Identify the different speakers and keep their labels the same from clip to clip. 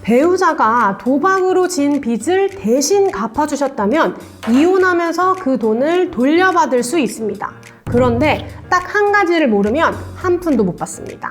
Speaker 1: 배우자가 도박으로 진 빚을 대신 갚아주셨다면 이혼하면서 그 돈을 돌려받을 수 있습니다. 그런데 딱 한 가지를 모르면 한 푼도 못 받습니다.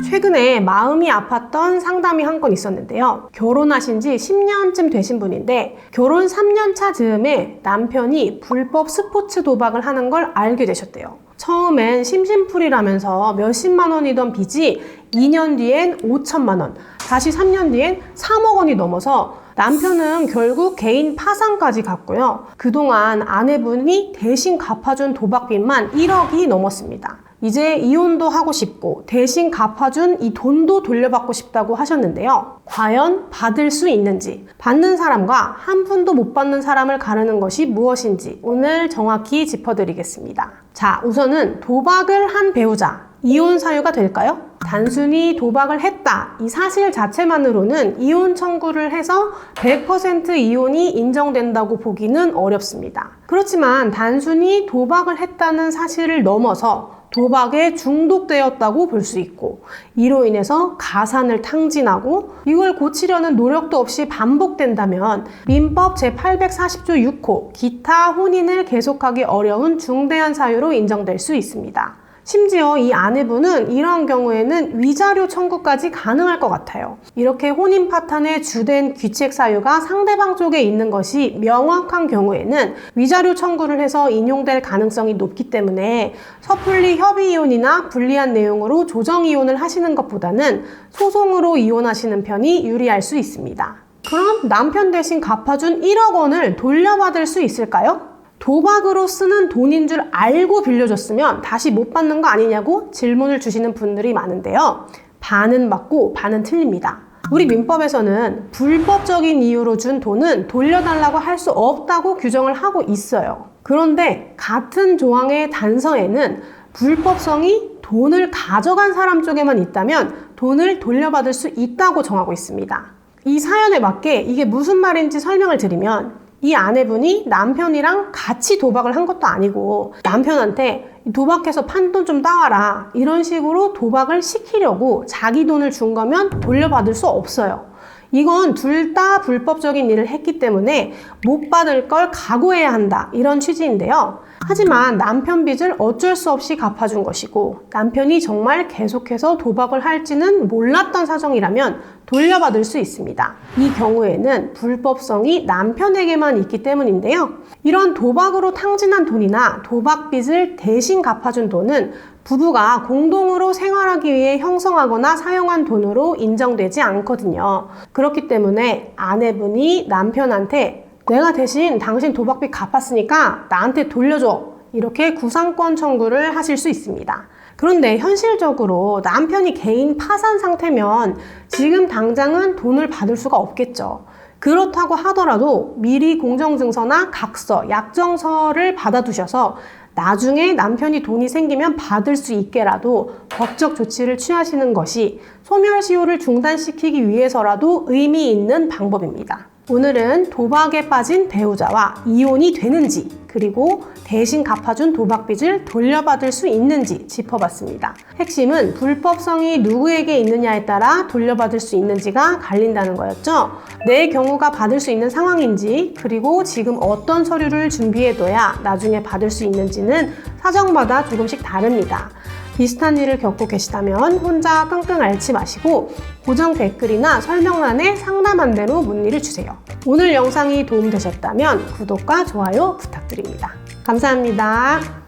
Speaker 1: 최근에 마음이 아팠던 상담이 한 건 있었는데요. 결혼하신 지 10년쯤 되신 분인데 결혼 3년 차 즈음에 남편이 불법 스포츠 도박을 하는 걸 알게 되셨대요. 처음엔 심심풀이라면서 몇십만 원이던 빚이 2년 뒤엔 5천만 원, 다시 3년 뒤엔 3억 원이 넘어서 남편은 결국 개인 파산까지 갔고요. 그동안 아내분이 대신 갚아준 도박빚만 1억이 넘었습니다. 이제 이혼도 하고 싶고 대신 갚아준 이 돈도 돌려받고 싶다고 하셨는데요. 과연 받을 수 있는지, 받는 사람과 한 푼도 못 받는 사람을 가르는 것이 무엇인지 오늘 정확히 짚어드리겠습니다. 자, 우선은 도박을 한 배우자, 이혼 사유가 될까요? 단순히 도박을 했다, 이 사실 자체만으로는 이혼 청구를 해서 100% 이혼이 인정된다고 보기는 어렵습니다. 그렇지만 단순히 도박을 했다는 사실을 넘어서 도박에 중독되었다고 볼 수 있고 이로 인해서 가산을 탕진하고 이걸 고치려는 노력도 없이 반복된다면 민법 제840조 6호 기타 혼인을 계속하기 어려운 중대한 사유로 인정될 수 있습니다. 심지어 이 아내분은 이러한 경우에는 위자료 청구까지 가능할 것 같아요. 이렇게 혼인 파탄의 주된 귀책 사유가 상대방 쪽에 있는 것이 명확한 경우에는 위자료 청구를 해서 인용될 가능성이 높기 때문에 섣불리 협의 이혼이나 불리한 내용으로 조정 이혼을 하시는 것보다는 소송으로 이혼하시는 편이 유리할 수 있습니다. 그럼 남편 대신 갚아준 1억 원을 돌려받을 수 있을까요? 도박으로 쓰는 돈인 줄 알고 빌려줬으면 다시 못 받는 거 아니냐고 질문을 주시는 분들이 많은데요. 반은 맞고 반은 틀립니다. 우리 민법에서는 불법적인 이유로 준 돈은 돌려달라고 할 수 없다고 규정을 하고 있어요. 그런데 같은 조항의 단서에는 불법성이 돈을 가져간 사람 쪽에만 있다면 돈을 돌려받을 수 있다고 정하고 있습니다. 이 사연에 맞게 이게 무슨 말인지 설명을 드리면 이 아내분이 남편이랑 같이 도박을 한 것도 아니고 남편한테 도박해서 판돈 좀 따와라 이런 식으로 도박을 시키려고 자기 돈을 준 거면 돌려받을 수 없어요. 이건 둘 다 불법적인 일을 했기 때문에 못 받을 걸 각오해야 한다 이런 취지인데요. 하지만 남편 빚을 어쩔 수 없이 갚아준 것이고 남편이 정말 계속해서 도박을 할지는 몰랐던 사정이라면 돌려받을 수 있습니다. 이 경우에는 불법성이 남편에게만 있기 때문인데요. 이런 도박으로 탕진한 돈이나 도박 빚을 대신 갚아준 돈은 부부가 공동으로 생활하기 위해 형성하거나 사용한 돈으로 인정되지 않거든요. 그렇기 때문에 아내분이 남편한테 내가 대신 당신 도박빚 갚았으니까 나한테 돌려줘 이렇게 구상권 청구를 하실 수 있습니다. 그런데 현실적으로 남편이 개인 파산 상태면 지금 당장은 돈을 받을 수가 없겠죠. 그렇다고 하더라도 미리 공정증서나 각서, 약정서를 받아두셔서 나중에 남편이 돈이 생기면 받을 수 있게라도 법적 조치를 취하시는 것이 소멸시효를 중단시키기 위해서라도 의미 있는 방법입니다. 오늘은 도박에 빠진 배우자와 이혼이 되는지 그리고 대신 갚아준 도박빚을 돌려받을 수 있는지 짚어봤습니다. 핵심은 불법성이 누구에게 있느냐에 따라 돌려받을 수 있는지가 갈린다는 거였죠. 내 경우가 받을 수 있는 상황인지 그리고 지금 어떤 서류를 준비해둬야 나중에 받을 수 있는지는 사정마다 조금씩 다릅니다. 비슷한 일을 겪고 계시다면 혼자 끙끙 앓지 마시고 고정 댓글이나 설명란에 상담한 대로 문의를 주세요. 오늘 영상이 도움되셨다면 구독과 좋아요 부탁드립니다. 감사합니다.